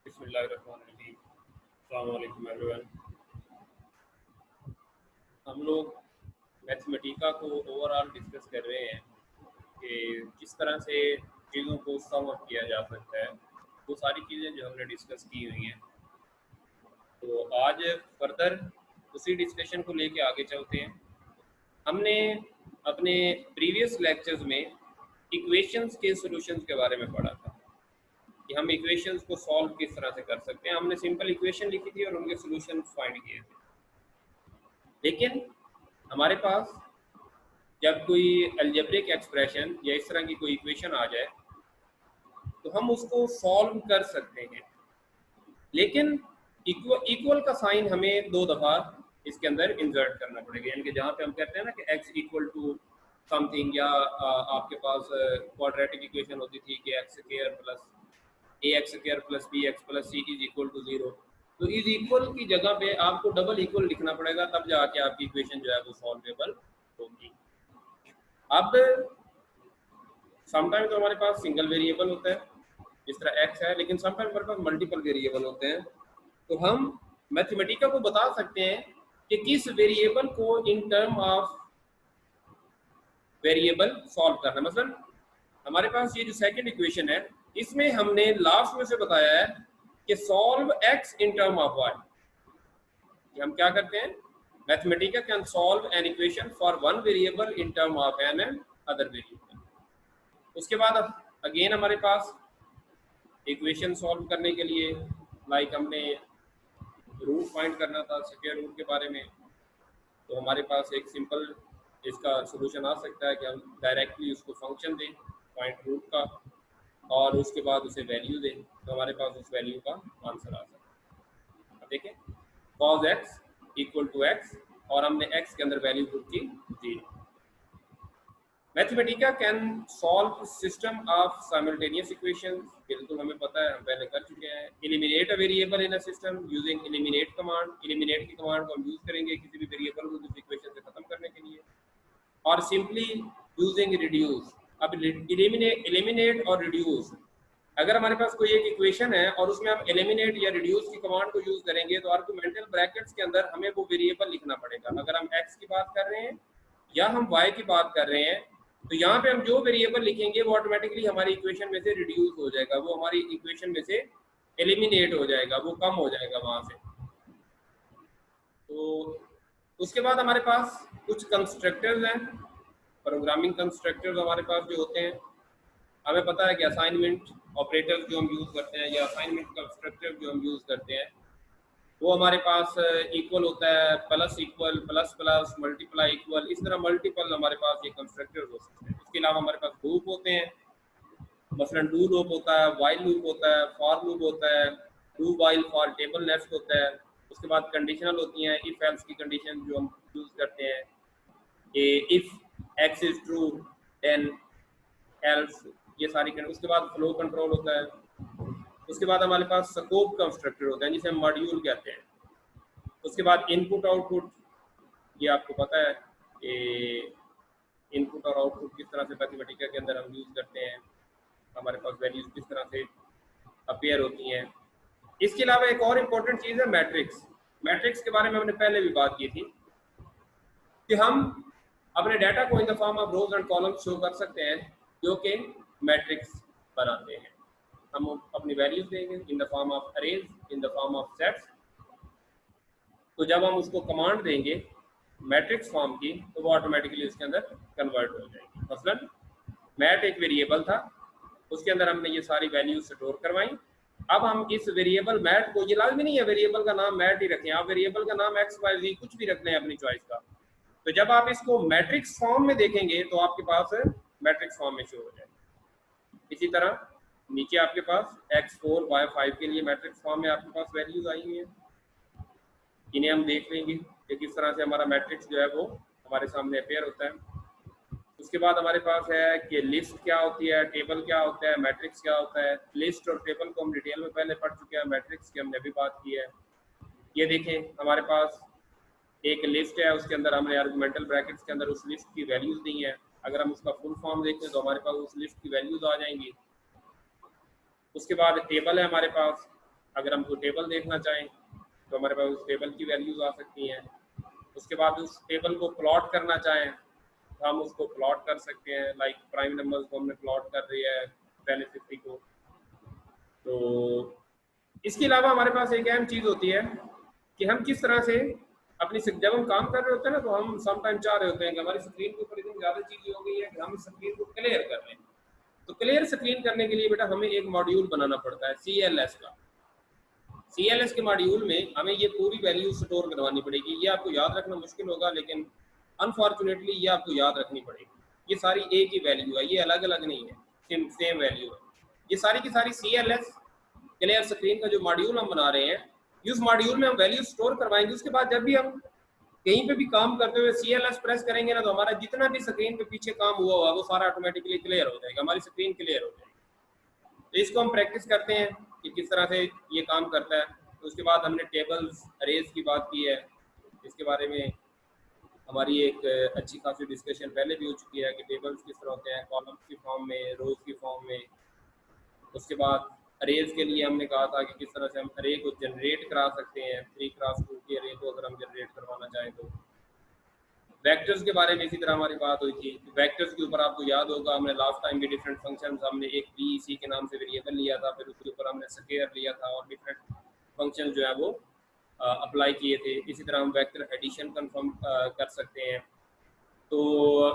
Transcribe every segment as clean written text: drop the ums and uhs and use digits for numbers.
बिस्मिल्लाहिर्रहमानिर्रहीम। अस्सलाम वालेकुम एवरीवन। हम लोग मैथमेटिका को ओवरऑल डिस्कस कर रहे हैं कि किस तरह से चीज़ों को सम अप किया जा सकता है। वो सारी चीज़ें जो हमने डिस्कस की हुई हैं, तो आज फर्दर उसी डिस्कशन को लेके आगे चलते हैं। हमने अपने प्रीवियस लेक्चर्स में इक्वेशंस के सॉल्यूशंस के बारे में पढ़ा था कि हम इक्वेशंस को सॉल्व किस तरह से कर सकते हैं। हमने सिंपल इक्वेशन लिखी थी और उनके सॉल्यूशन फाइंड किए थे। लेकिन हमारे पास जब कोई अलजेब्रिक एक्सप्रेशन या इस तरह की कोई इक्वेशन आ जाए तो हम उसको सॉल्व कर सकते हैं, लेकिन इक्वल का साइन हमें 2 दफ़ा इसके अंदर इंसर्ट करना पड़ेगा। यानी कि जहाँ पे हम कहते हैं ना कि x इक्वल टू समथिंग, या आपके पास क्वाड्रेटिक इक्वेशन होती थी कि x square plus ax square plus bx plus c is equal to 0, तो इज इक्वल की जगह पे आपको डबल इक्वल लिखना पड़ेगा, तब जाके आपकी इक्वेशन जो है वो सॉल्वेबल होगी। अब समटाइम तो हमारे पास सिंगल वेरिएबल होता है जिस तरह x है, लेकिन समटाइम हमारे पास मल्टीपल वेरिएबल होते हैं। तो हम मैथमेटिका को बता सकते हैं कि किस वेरिएबल को इन टर्म ऑफ वेरिएबल सॉल्व करना है। मसलन हमारे पास ये जो सेकंड इक्वेशन है, इसमें हमने लास्ट में से बताया है कि solve x in term of y। हम क्या करते हैं, Mathematica can solve an equation for one variable in term of an other variable. उसके बाद अगेन हमारे पास इक्वेशन सॉल्व करने के लिए लाइक हमने रूट फाइंड करना था स्क्वायर रूट के बारे में, तो हमारे पास एक सिंपल इसका सॉल्यूशन आ सकता है कि हम डायरेक्टली उसको फंक्शन दें पॉइंट रूट का और उसके बाद उसे वैल्यू दें, तो हमारे पास उस वैल्यू का आंसर आ सकता है। अब देखें cos x equal to x और हमने x के अंदर वैल्यू पुट की 0। Mathematica can solve system of simultaneous equations, बिल्कुल हमें पता है, हम पहले कर चुके हैं। Eliminate a variable in a system using eliminate command. Eliminate की कमांड को हम यूज करेंगे किसी भी वेरिएबल को किसी इक्वेशन से खत्म करने के लिए। और सिंपली यूजिंग रिड्यूस। अब एलिमिनेट और रिड्यूस, अगर हमारे पास कोई एक इक्वेशन है और उसमें हम एलिमिनेट या रिड्यूस की कमांड को यूज करेंगे तो आर्गुमेंटल ब्रैकेट्स के अंदर हमें वो वेरिएबल लिखना पड़ेगा। अगर हम x की बात कर रहे हैं या हम y की बात कर रहे हैं, तो यहाँ पे हम जो वेरिएबल लिखेंगे वो ऑटोमेटिकली हमारी इक्वेशन में से रिड्यूस हो जाएगा, वो हमारी इक्वेशन में से एलिमिनेट हो जाएगा, वो कम हो जाएगा वहां से। तो उसके बाद हमारे पास कुछ कंस्ट्रक्टर्स हैं, प्रोग्रामिंग कंस्ट्रक्टर्स हमारे पास जो होते हैं। हमें पता है कि असाइनमेंट ऑपरेटर्स जो हम यूज़ करते हैं या असाइनमेंट कंस्ट्रक्टर जो हम यूज़ करते हैं वो हमारे पास इक्वल होता है, plus equal, plus plus, multiply equal, इस तरह मल्टीपल हमारे पास ये कंस्ट्रक्टर्स हो सकते हैं। उसके अलावा हमारे पास लूप होते हैं, मसलन डू लूप होता है, वाइल लूप होता है, फॉर लूप होता है, do while for table next होता है। उसके बाद कंडीशनल होती हैं, इफ एल्स की कंडीशन जो हम यूज़ करते हैं कि if x is true then else, ये सारी उसके बाद फ्लो कंट्रोल होता है। उसके बाद हमारे पास स्कोप कंस्ट्रक्टर होता है जिसे हम मॉड्यूल कहते हैं। उसके बाद इनपुट आउटपुट, ये आपको पता है कि इनपुट और आउटपुट किस तरह से मैथमेटिका के अंदर हम यूज़ करते हैं, हमारे पास वैल्यूज किस तरह से अपीयर होती हैं। इसके अलावा एक और इम्पोर्टेंट चीज़ है मैट्रिक्स। मैट्रिक्स के बारे में हमने पहले भी बात की थी कि हम अपने डाटा को in the form of rose and columns show कर सकते हैं जो कि मैट्रिक्स बनाते हैं। हम अपनी वैल्यूज देंगे in the form of arrays, in the form of sets, तो जब हम उसको कमांड देंगे मैट्रिक्स फॉर्म की तो वो ऑटोमेटिकली उसके अंदर कन्वर्ट हो जाएगी। मसलन मैट एक वेरिएबल था, उसके अंदर हमने ये सारी वैल्यूज स्टोर करवाई। अब हम इस वेरिएबल मैट को, ये लाजमी नहीं है वेरिएबल का नाम मैट ही रखें, आप वेरिएबल का नाम एक्स वाई जी कुछ भी रख लें अपनी चॉइस का, तो जब आप इसको मैट्रिक्स फॉर्म में देखेंगे तो आपके पास मैट्रिक्स फॉर्म में शो हो जाएगा। इसी तरह नीचे आपके पास x4 y5 के लिए मैट्रिक्स फॉर्म में आपके पास वैल्यूज आई हुई हैं, इन्हें हम देख लेंगे कि किस तरह से हमारा मैट्रिक्स जो है वो हमारे सामने अपेयर होता है। उसके बाद हमारे पास है कि लिस्ट क्या होती है, टेबल क्या होता है, मैट्रिक्स क्या होता है। लिस्ट और टेबल को हम डिटेल में पहले पढ़ चुके हैं, मैट्रिक्स की हमने अभी बात की है। ये देखें हमारे पास एक लिस्ट है, उसके अंदर हमने आर्गुमेंटल ब्रैकेट्स के अंदर उस लिस्ट की वैल्यूज दी हैं। अगर हम उसका फुल फॉर्म देखें तो हमारे पास उस लिस्ट की वैल्यूज आ जाएंगी। उसके बाद टेबल है हमारे पास, अगर हम कोई टेबल देखना चाहें तो हमारे पास उस टेबल की वैल्यूज आ सकती हैं। उसके बाद उस टेबल को प्लॉट करना चाहें तो हम उसको प्लॉट कर सकते हैं, लाइक प्राइम नंबर्स को हमने प्लॉट कर दिया है पहले 50 को। तो इसके अलावा हमारे पास एक अहम चीज़ होती है कि हम किस तरह से अपनी जब हम काम कर रहे होते हैं ना, तो हम समटाइम चाह रहे होते हैं कि हमारी स्क्रीन के ऊपर इतनी ज़्यादा चीज़ें हो गई है कि हम स्क्रीन को क्लियर कर रहे हैं। तो क्लियर स्क्रीन करने के लिए बेटा हमें एक मॉड्यूल बनाना पड़ता है CLS का। CLS के मॉड्यूल में हमें ये पूरी वैल्यू स्टोर करवानी पड़ेगी। ये आपको याद रखना मुश्किल होगा, लेकिन अनफॉर्चुनेटली ये आपको याद रखनी पड़ेगी। ये सारी एक ही वैल्यू है, ये अलग अलग नहीं है, सेम वैल्यू है। ये सारी की सारी CLS क्लियर स्क्रीन का जो मॉड्यूल हम बना रहे हैं, उस मॉड्यूल में हम वैल्यू स्टोर करवाएंगे। उसके बाद जब भी हम कहीं पे भी काम करते हुए CLS प्रेस करेंगे ना, तो हमारा जितना भी स्क्रीन पे पीछे काम हुआ हुआ वो सारा ऑटोमेटिकली क्लियर हो जाएगा, हमारी स्क्रीन क्लियर हो जाएगी। तो इसको हम प्रैक्टिस करते हैं कि किस तरह से ये काम करता है। तो उसके बाद हमने टेबल्स अरेज की बात की है, इसके बारे में हमारी एक अच्छी खासी डिस्कशन पहले भी हो चुकी है कि टेबल्स किस तरह होते हैं, कॉलम्स की फॉर्म में, रोज की फॉर्म में। उसके बाद अरेज के लिए हमने कहा था कि किस तरह से हम अरे को जनरेट करा सकते हैं, 3x2 की अरे को अगर हम जनरेट करवाना चाहें तो। वेक्टर्स के बारे में इसी तरह हमारी बात हुई थी। वेक्टर्स के ऊपर आपको याद होगा हमने लास्ट टाइम भी डिफरेंट फंक्शंस, हमने एक BEC के नाम से वेरिएबल लिया था, फिर उसके ऊपर हमने स्केयर लिया था और डिफरेंट फंक्शन जो है वो अप्लाई किए थे। इसी तरह हम वेक्टर एडिशन कंफर्म कर सकते हैं। तो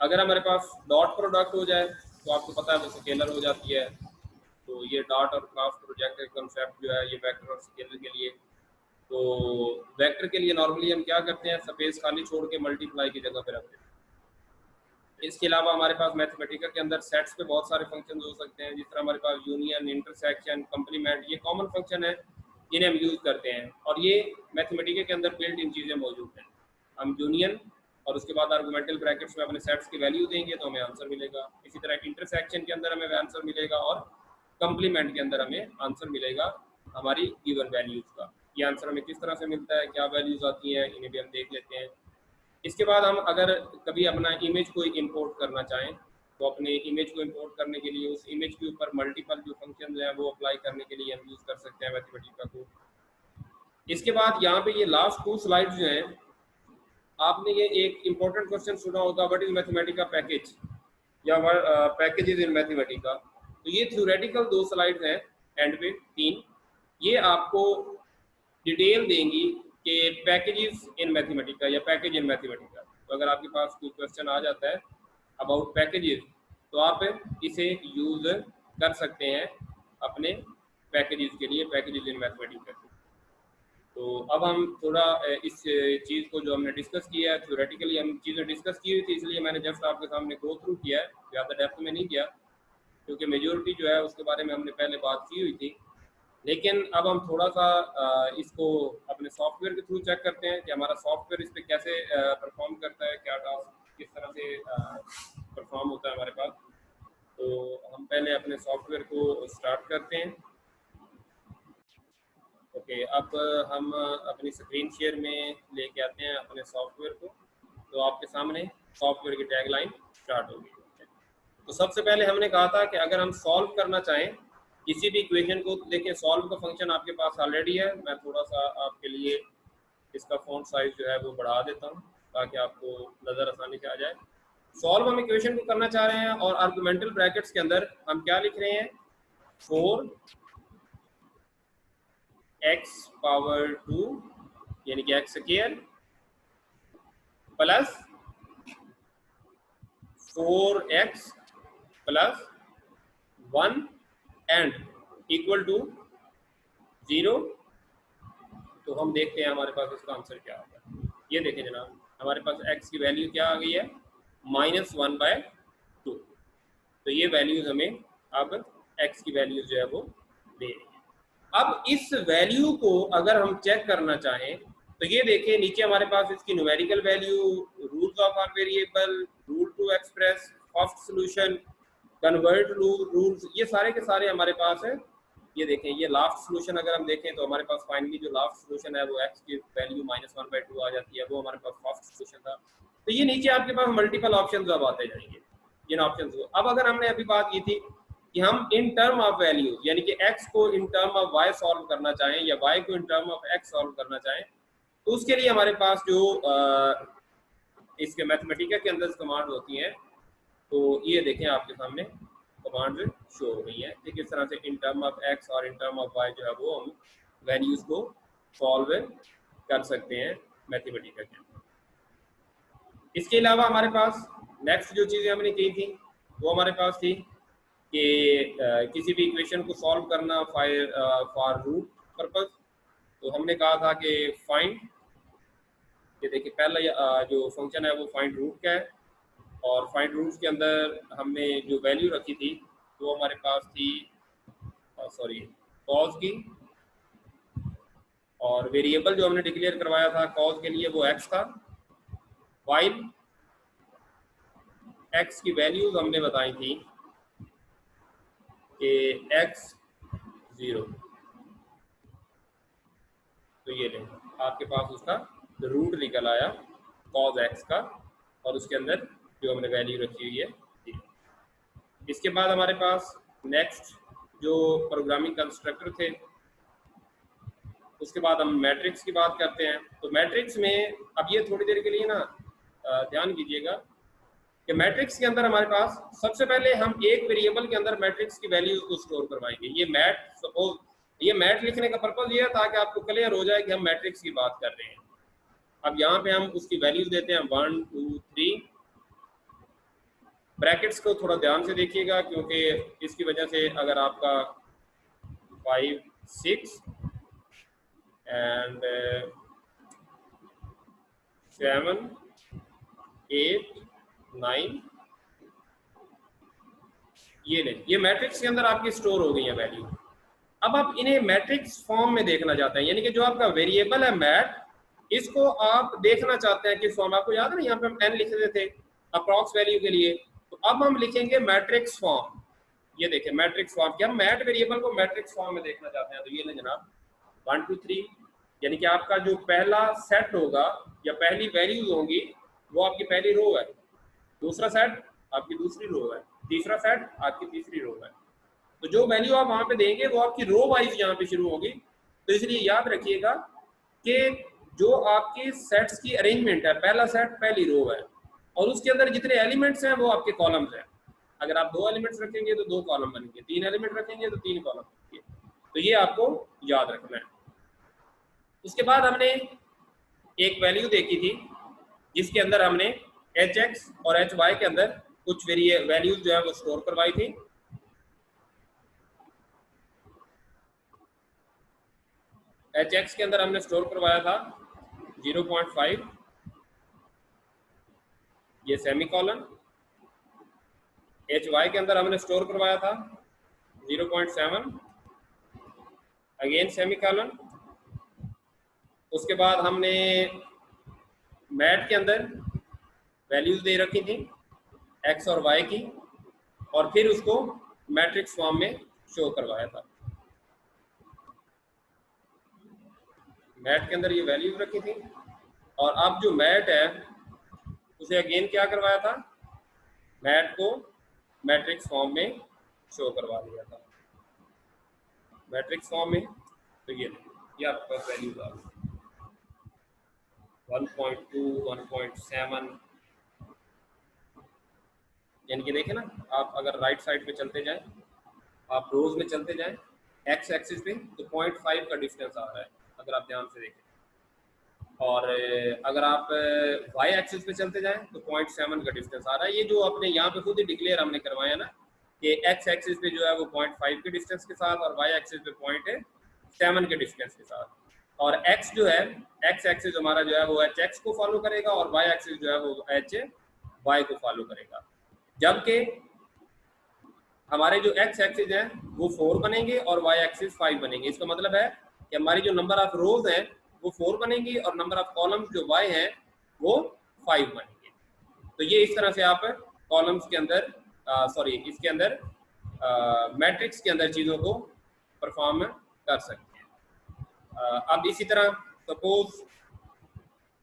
अगर हमारे पास डॉट प्रोडक्ट हो जाए तो आपको पता है वो स्केलर हो जाती है। तो ये डॉट और क्रॉस प्रोडक्ट कंसेप्ट जो है ये वेक्टर और स्केलर के लिए। तो वेक्टर के लिए नॉर्मली हम क्या करते हैं, स्पेस खाली छोड़ के मल्टीप्लाई की जगह पे रखते हैं। इसके अलावा हमारे पास मैथमेटिका के अंदर सेट्स पे बहुत सारे फंक्शन हो सकते हैं, जिस तरह हमारे पास यूनियन, इंटरसेक्शन, कंप्लीमेंट, ये कॉमन फंक्शन है, इन्हें हम यूज़ करते हैं और ये मैथमेटिका के अंदर बिल्ट इन चीज़ें मौजूद हैं। हम यूनियन और उसके बाद आर्गुमेंटल ब्रैकेट्स में अपने सेट्स की वैल्यू देंगे तो हमें आंसर मिलेगा। इसी तरह इंटरसेक्शन के अंदर हमें आंसर मिलेगा और कंप्लीमेंट के अंदर हमें आंसर मिलेगा हमारी गिवन वैल्यूज़ का। ये आंसर हमें किस तरह से मिलता है, क्या वैल्यूज़ आती हैं, इन्हें भी हम देख लेते हैं। इसके बाद हम अगर कभी अपना इमेज को इंपोर्ट करना चाहें तो अपने इमेज को इंपोर्ट करने के लिए उस इमेज के ऊपर मल्टीपल जो फंक्शन हैं वो अप्लाई करने के लिए हम यूज़ कर सकते हैं मैथमेटिका को। इसके बाद यहाँ पे ये लास्ट 2 स्लाइड्स जो हैं, आपने ये एक इम्पोर्टेंट क्वेश्चन सुना होगा, व्हाट इज मैथमेटिका पैकेज या पैकेजेस इन मैथमेटिका। तो ये थ्योरेटिकल 2 स्लाइड्स हैं एंड पे 3, ये आपको डिटेल देंगी कि पैकेजेस इन मैथमेटिका या पैकेज इन मैथमेटिका। तो अगर आपके पास कोई क्वेश्चन आ जाता है अबाउट पैकेजेस तो आप इसे यूज़ कर सकते हैं अपने पैकेजेस के लिए, पैकेजेस इन मैथमेटिका। तो अब हम थोड़ा इस चीज़ को जो हमने डिस्कस किया है, थ्योरेटिकली हम चीज़ें डिस्कस की हुई थी, इसलिए मैंने जस्ट आपके सामने गो थ्रू किया है, ज़्यादा डेप्थ में नहीं किया, क्योंकि मेजोरिटी जो है उसके बारे में हमने पहले बात की हुई थी। लेकिन अब हम थोड़ा सा इसको अपने सॉफ्टवेयर के थ्रू चेक करते हैं कि हमारा सॉफ्टवेयर इस पर कैसे परफॉर्म करता है, क्या टास्क किस तरह से परफॉर्म होता है हमारे पास। तो हम पहले अपने सॉफ्टवेयर को स्टार्ट करते हैं। ओके, अब हम अपनी स्क्रीन शेयर में लेके आते हैं अपने सॉफ्टवेयर को। तो आपके सामने सॉफ्टवेयर की टैगलाइन स्टार्ट होगी। तो सबसे पहले हमने कहा था कि अगर हम सॉल्व करना चाहें किसी भी इक्वेशन को, देखिए सॉल्व का फंक्शन आपके पास ऑलरेडी है। मैं थोड़ा सा आपके लिए इसका फॉन्ट साइज जो है वो बढ़ा देता हूँ ताकि आपको नज़र आसानी से आ जाए। सॉल्व हम इक्वेशन को करना चाह रहे हैं और आर्गुमेंटल ब्रैकेट्स के अंदर हम क्या लिख रहे हैं, 4x पावर 2 यानी कि x square plus 4x plus 1 and equal to 0। तो हम देखते हैं हमारे पास इसका आंसर क्या होगा। ये देखें जनाब, हमारे पास x की वैल्यू क्या आ गई है, -1/2। तो ये वैल्यूज हमें अब x की वैल्यूज जो है वो दे रही है। अब इस वैल्यू को अगर हम चेक करना चाहें तो ये देखिए नीचे हमारे पास इसकी numerical value, rules of r variable, rule to express, first solution, convert rules, ये सारे के सारे हमारे पास है। ये देखें, ये लास्ट सॉल्यूशन अगर हम देखें तो हमारे पास फाइनली जो लास्ट सॉल्यूशन है वो x की वैल्यू -1/2 आ जाती है, वो हमारे पास फर्स्ट सॉल्यूशन था। तो ये नीचे आपके पास मल्टीपल ऑप्शंस अब आते जाएंगे, जिन ऑप्शंस को अब अगर हमने अभी बात की थी कि हम इन टर्म ऑफ वैल्यू यानी कि x को इन टर्म ऑफ y सॉल्व करना चाहें या y को इन टर्म ऑफ x सॉल्व करना चाहें, तो उसके लिए हमारे पास जो इसके मैथमेटिका के अंदर कमांड होती हैं, तो ये देखें आपके सामने कमांड शो हो रही है कि किस तरह से इन टर्म ऑफ x और इन टर्म ऑफ y जो है वो हम वैल्यूज को सॉल्व कर सकते हैं मैथमेटिका के अंदर। इसके अलावा हमारे पास नेक्स्ट जो चीज़ें हमने की थी वो हमारे पास थी कि किसी भी इक्वेशन को सॉल्व करना फॉर रूट पर्पस। तो हमने कहा था कि फाइंड, ये देखिए पहला जो फंक्शन है वो फाइंड रूट का है, और फाइंड रूट्स के अंदर हमने जो वैल्यू रखी थी वो हमारे पास थी कॉज की, और वेरिएबल जो हमने डिक्लेयर करवाया था कॉज के लिए वो x था, वाइल x की वैल्यूज हमने बताई थी कि x 0, तो ये लें आपके पास उसका रूट निकल आया कॉज x का, और उसके अंदर जो हमने वैल्यू रखी हुई है। इसके बाद हमारे पास नेक्स्ट जो प्रोग्रामिंग कंस्ट्रक्टर थे, उसके बाद हम मैट्रिक्स की बात करते हैं। तो मैट्रिक्स में अब ये थोड़ी देर के लिए ना ध्यान कीजिएगा कि मैट्रिक्स के अंदर हमारे पास सबसे पहले हम एक वेरिएबल के अंदर मैट्रिक्स की वैल्यूज को स्टोर करवाएंगे। ये मैट लिखने का पर्पज ये है ताकि आपको क्लियर हो जाए कि हम मैट्रिक्स की बात कर रहे हैं। अब यहाँ पे हम उसकी वैल्यूज देते हैं 1 2 3। ब्रैकेट्स को थोड़ा ध्यान से देखिएगा क्योंकि इसकी वजह से अगर आपका 5 6 एंड 7 8 9 ये मैट्रिक्स के अंदर आपकी स्टोर हो गई है वैल्यू। अब आप इन्हें मैट्रिक्स फॉर्म में देखना चाहते हैं, यानी कि जो आपका वेरिएबल है मैट, इसको आप देखना चाहते हैं किस फॉर्म। आपको याद है ना यहाँ पे हम n लिख रहे थे अप्रॉक्स वैल्यू के लिए, तो अब हम लिखेंगे मैट्रिक्स फॉर्म। ये देखिए मैट्रिक्स फॉर्म कि हम मैट वेरिएबल को मैट्रिक्स फॉर्म में देखना चाहते हैं। तो ये ले जनाब 1 2 3, यानी कि आपका जो पहला सेट होगा या पहली वैल्यूज होंगी वो आपकी पहली रो है, दूसरा सेट आपकी दूसरी रो है, तीसरा सेट आपकी तीसरी रो है। तो जो वैल्यू आप वहां पे देंगे वो आपकी रो वाइज यहाँ पे शुरू होगी। तो इसलिए याद रखिएगा कि जो आपके सेट्स की अरेंजमेंट है, पहला सेट पहली रो है और उसके अंदर जितने एलिमेंट्स हैं वो आपके कॉलम्स हैं। अगर आप 2 एलिमेंट्स रखेंगे तो 2 कॉलम बनेंगे, 3 एलिमेंट रखेंगे तो 3 कॉलम बनेंगे। तो ये आपको याद रखना है। उसके बाद हमने एक वैल्यू देखी थी जिसके अंदर हमने hx और hy के अंदर कुछ वैल्यूज जो है वो स्टोर करवाई थी। hx के अंदर हमने स्टोर करवाया था 0.5, ये सेमीकोलन। hy के अंदर हमने स्टोर करवाया था 0.7, अगेन सेमीकोलन। उसके बाद हमने मैट के अंदर वैल्यूज दे रखी थी x और y की, और फिर उसको मैट्रिक्स फॉर्म में शो करवाया था। मैट के अंदर ये वैल्यूज रखी थी, और अब जो मैट है उसे अगेन क्या करवाया था, मैट को मैट्रिक्स फॉर्म में शो करवा दिया था मैट्रिक्स फॉर्म में। तो ये आपके पास वैल्यूज आ गई 1.2 1.7, यानी कि देखें ना आप अगर राइट साइड पे चलते जाएं, आप रोज में चलते जाएं एक्स एक्सिस पे, तो 0.5 का डिस्टेंस आ रहा है अगर आप ध्यान से देखें, और अगर आप वाई एक्सिस पे चलते जाएं तो 0.7 का डिस्टेंस आ रहा है। ये जो अपने यहाँ पे खुद ही डिक्लेयर हमने करवाया ना कि एक्स एक्सिस पे जो है वो 0.5 के डिस्टेंस के साथ और वाई एक्सिस पे 0.7 के डिस्टेंस के साथ, और एक्स जो है एक्स एक्सिस हमारा जो है वो एच एक्स को फॉलो करेगा और वाई एक्सिस जो है वो एच वाई को फॉलो करेगा। जबकि हमारे जो एक्स एक्सिस हैं वो 4 बनेंगे और वाई एक्सिस 5 बनेंगे। इसका मतलब है कि हमारी जो नंबर ऑफ रोज हैं वो 4 बनेंगी और नंबर ऑफ कॉलम्स जो y हैं वो 5 बनेंगे। तो ये इस तरह से आप कॉलम्स के अंदर इसके अंदर मैट्रिक्स के अंदर चीज़ों को परफॉर्म कर सकते हैं। अब इसी तरह सपोज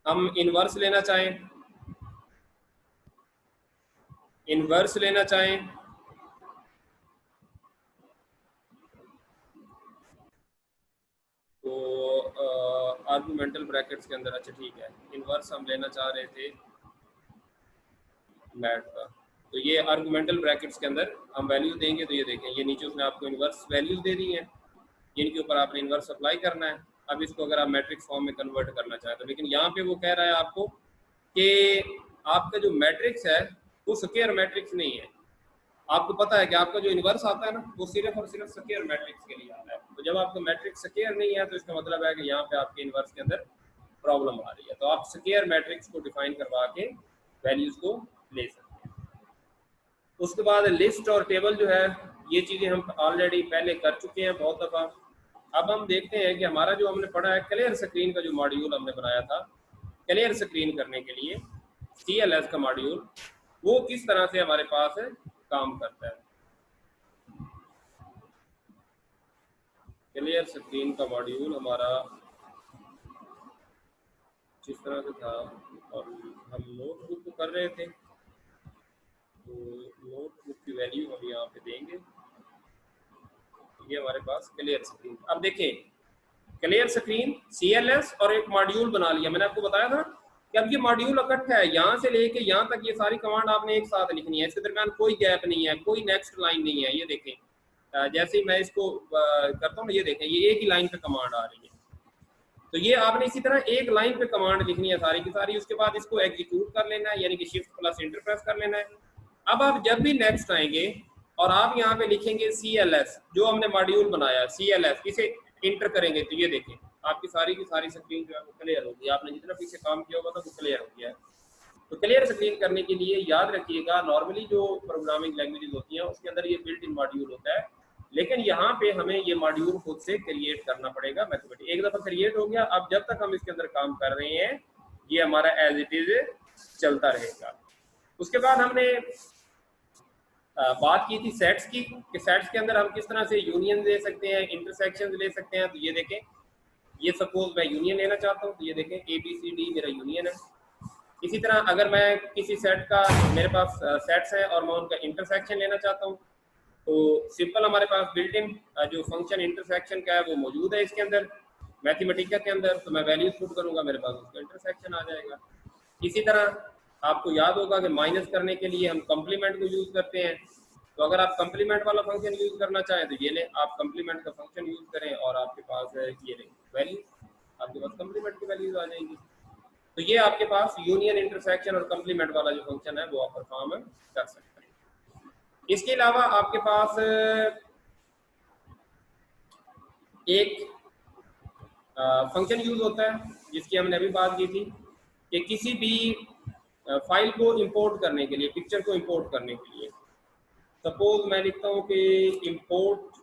हम इनवर्स लेना चाहें आर्गुमेंटल ब्रैकेट्स के अंदर, अच्छा ठीक है, इनवर्स हम लेना चाह रहे थे मैट का, तो ये आर्गुमेंटल ब्रैकेट्स के अंदर हम वैल्यू देंगे। तो ये देखें, ये नीचे उसने आपको इनवर्स वैल्यूज दे दी हैं, इनके ऊपर आपने इनवर्स अप्लाई करना है। अब इसको अगर आप मैट्रिक्स फॉर्म में कन्वर्ट करना चाहें तो, लेकिन यहाँ पे वो कह रहा है आपको कि आपका जो मैट्रिक्स है वो स्क्वायर मैट्रिक्स नहीं है। आपको पता है कि आपका जो इनवर्स आता है ना, वो सिर्फ और सिर्फ स्क्वायर मैट्रिक्स के लिए आता है। तो जब आपका मैट्रिक्स स्क्वायर नहीं है तो इसका मतलब है कि यहाँ पे आपके इनवर्स के अंदर प्रॉब्लम आ रही है। तो आप स्क्वायर मैट्रिक्स को डिफाइन करवा के वैल्यूज को ले सकते हैं। उसके बाद लिस्ट और टेबल जो है, ये चीज़ें हम ऑलरेडी पहले कर चुके हैं बहुत दफ़ा। अब हम देखते हैं कि हमारा जो हमने पढ़ा है क्लियर स्क्रीन का जो मॉड्यूल हमने बनाया था, क्लियर स्क्रीन करने के लिए CLS का मॉड्यूल, वो किस तरह से हमारे पास है काम करता है। क्लियर स्क्रीन का मॉड्यूल हमारा जिस तरह से था, और हम नोटबुक को कर रहे थे, तो नोटबुक की वैल्यू हम यहाँ पे देंगे। ये हमारे पास क्लियर स्क्रीन। अब देखें, क्लियर स्क्रीन, CLS और एक मॉड्यूल बना लिया। मैंने आपको बताया था कि अब ये मॉड्यूल इकट्ठा है, यहाँ से लेके यहाँ तक ये सारी कमांड आपने एक साथ लिखनी है, इसके दरमियान कोई गैप नहीं है, कोई नेक्स्ट लाइन नहीं है। ये देखें, जैसे ही मैं इसको करता हूँ, ये देखें, ये एक ही लाइन पे कमांड आ रही है। तो ये आपने इसी तरह एक लाइन पे कमांड लिखनी है सारी की सारी, उसके बाद इसको एग्जीक्यूट कर लेना है, यानी कि शिफ्ट प्लस एंटर प्रेस कर लेना है। अब आप जब भी नेक्स्ट आएंगे और आप यहाँ पे लिखेंगे CLS, जो हमने मॉड्यूल बनाया CLS, इसे इंटर करेंगे तो ये देखें आपकी सारी की सारी स्क्रीन जो है वो क्लियर होगी। आपने जितना पीछे काम किया होगा था वो क्लियर हो गया है। तो क्लियर स्क्रीन करने के लिए याद रखिएगा, नॉर्मली जो प्रोग्रामिंग लैंग्वेजेस होती हैं उसके अंदर ये बिल्ट इन मॉड्यूल होता है, लेकिन यहाँ पे हमें ये मॉड्यूल खुद से क्रिएट करना पड़ेगा मैथमेटिक्स। एक दफ़ा क्रिएट हो गया, अब जब तक हम इसके अंदर काम कर रहे हैं ये हमारा एज इट इज चलता रहेगा। उसके बाद हमने बात की थी सेट्स की, कि सेट्स के अंदर हम किस तरह से यूनियन ले सकते हैं, इंटरसेक्शन ले सकते हैं। तो ये देखें, ये सपोज मैं यूनियन लेना चाहता हूँ, तो ये देखें ABCD मेरा यूनियन है। इसी तरह अगर मैं किसी सेट का, मेरे पास सेट्स हैं और मैं उनका इंटरसेक्शन लेना चाहता हूँ, तो सिंपल हमारे पास बिल्ट इन जो फंक्शन इंटरसेक्शन का है वो मौजूद है इसके अंदर मैथमेटिका के अंदर। तो मैं वैल्यूज पुट करूँगा, मेरे पास उसका इंटरसेक्शन आ जाएगा। इसी तरह आपको याद होगा कि माइनस करने के लिए हम कंप्लीमेंट को यूज़ करते हैं। तो अगर आप कंप्लीमेंट वाला फंक्शन यूज़ करना चाहें तो ये लें, आप कंप्लीमेंट का फंक्शन यूज़ करें और आपके पास ये लें वैल्यू, आपके पास कंप्लीमेंट की वैल्यूज आ जाएंगी। तो ये आपके पास यूनियन, इंटरसेक्शन और कंप्लीमेंट वाला जो फंक्शन है वो आप परफॉर्म कर सकते हैं। इसके अलावा आपके पास एक फंक्शन यूज होता है जिसकी हमने अभी बात की थी, कि किसी भी फाइल को इंपोर्ट करने के लिए, पिक्चर को इंपोर्ट करने के लिए, सपोज मैं लिखता हूं कि इंपोर्ट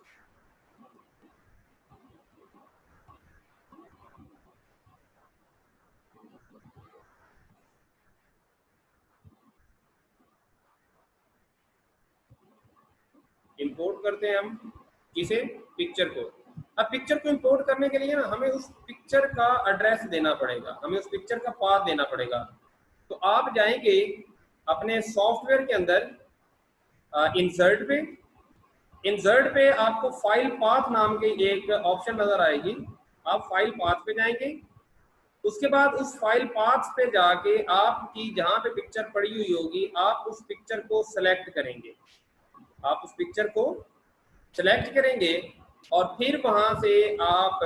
इंपोर्ट करते हैं हम किसे, पिक्चर को। अब पिक्चर को इंपोर्ट करने के लिए ना हमें उस पिक्चर का एड्रेस देना पड़ेगा, हमें उस पिक्चर का पाथ देना पड़ेगा। तो आप जाएंगे अपने सॉफ्टवेयर के अंदर इंसर्ट पे, इंसर्ट पे आपको फाइल पाथ नाम की एक ऑप्शन नजर आएगी, आप फाइल पाथ पे जाएंगे। उसके बाद उस फाइल पाथ पे जाके आपकी जहां पे पिक्चर पड़ी हुई होगी आप उस पिक्चर को सेलेक्ट करेंगे, आप उस पिक्चर को सेलेक्ट करेंगे और फिर वहां से आप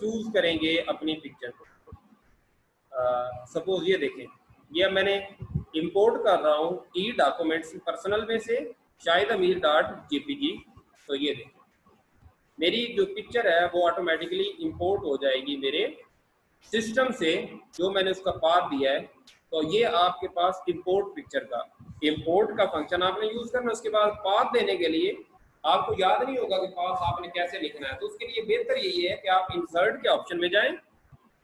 चूज करेंगे अपनी पिक्चर को। सपोज ये देखें, ये मैंने इंपोर्ट कर रहा हूँ ई डॉक्यूमेंट्स पर्सनल में से शाहिद अमीर डॉट JPG। तो ये देखें मेरी जो पिक्चर है वो ऑटोमेटिकली इंपोर्ट हो जाएगी मेरे सिस्टम से, जो मैंने उसका पाथ दिया है। तो ये आपके पास इंपोर्ट पिक्चर का, इंपोर्ट का फंक्शन आपने यूज करना। उसके बाद पाथ देने के लिए आपको याद नहीं होगा कि पाथ आपने कैसे लिखना है, तो उसके लिए बेहतर यही है कि आप इंसर्ट के ऑप्शन में जाएं,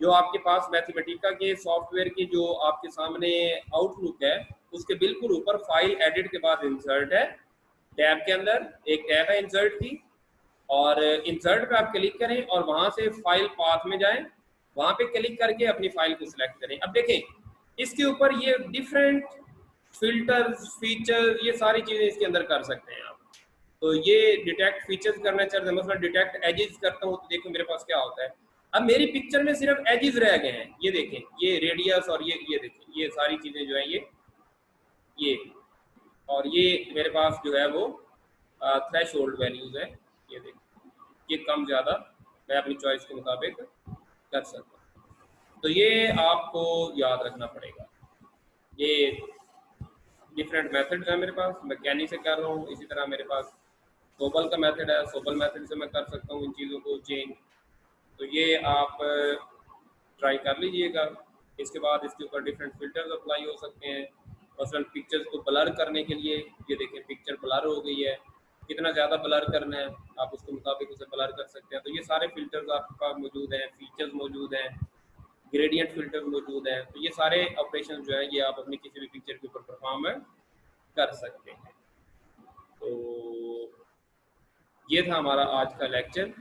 जो आपके पास मैथमेटिका के सॉफ्टवेयर की जो आपके सामने आउटलुक है उसके बिल्कुल ऊपर फाइल एडिट के बाद इंसर्ट है, टैब के अंदर एक टैब है इंसर्ट की, और इंसर्ट पे आप क्लिक करें और वहां से फाइल पाथ में जाएं, वहां पे क्लिक करके अपनी फाइल को सिलेक्ट करें। अब देखें इसके ऊपर ये डिफरेंट फिल्टर्स, फीचर्स, ये सारी चीजें इसके अंदर कर सकते हैं आप। तो ये डिटेक्ट फीचर्स करना चाहते हैं, मतलब डिटेक्ट एजेस करता हूँ तो देखो मेरे पास क्या होता है, अब मेरी पिक्चर में सिर्फ एजेस रह गए हैं, ये देखें, ये रेडियस और ये देखें, ये सारी चीज़ें जो है ये और ये मेरे पास जो है वो थ्रेश होल्ड वैल्यूज़ है, ये देखें, ये कम ज़्यादा मैं अपनी चॉइस के मुताबिक कर सकता हूँ। तो ये आपको याद रखना पड़ेगा। ये डिफरेंट मेथड्स हैं मेरे पास, मैं कैनी से कर रहा हूँ, इसी तरह मेरे पास सोबल का मेथड है, सोबल मेथड से मैं कर सकता हूँ इन चीज़ों को चेंज। तो ये आप ट्राई कर लीजिएगा। इसके बाद इसके ऊपर डिफरेंट फिल्टर्स अप्लाई हो सकते हैं, मसलन पिक्चर्स को ब्लर करने के लिए, ये देखिए पिक्चर ब्लर हो गई है, कितना ज़्यादा ब्लर करना है आप उसके मुताबिक उसे ब्लर कर सकते हैं। तो ये सारे फिल्टर्स आपके पास मौजूद हैं, फीचर्स मौजूद हैं, ग्रेडियंट फिल्टर मौजूद हैं। तो ये सारे ऑपरेशन जो है ये आप अपनी किसी भी पिक्चर के ऊपर परफॉर्म कर सकते हैं। तो ये था हमारा आज का लेक्चर।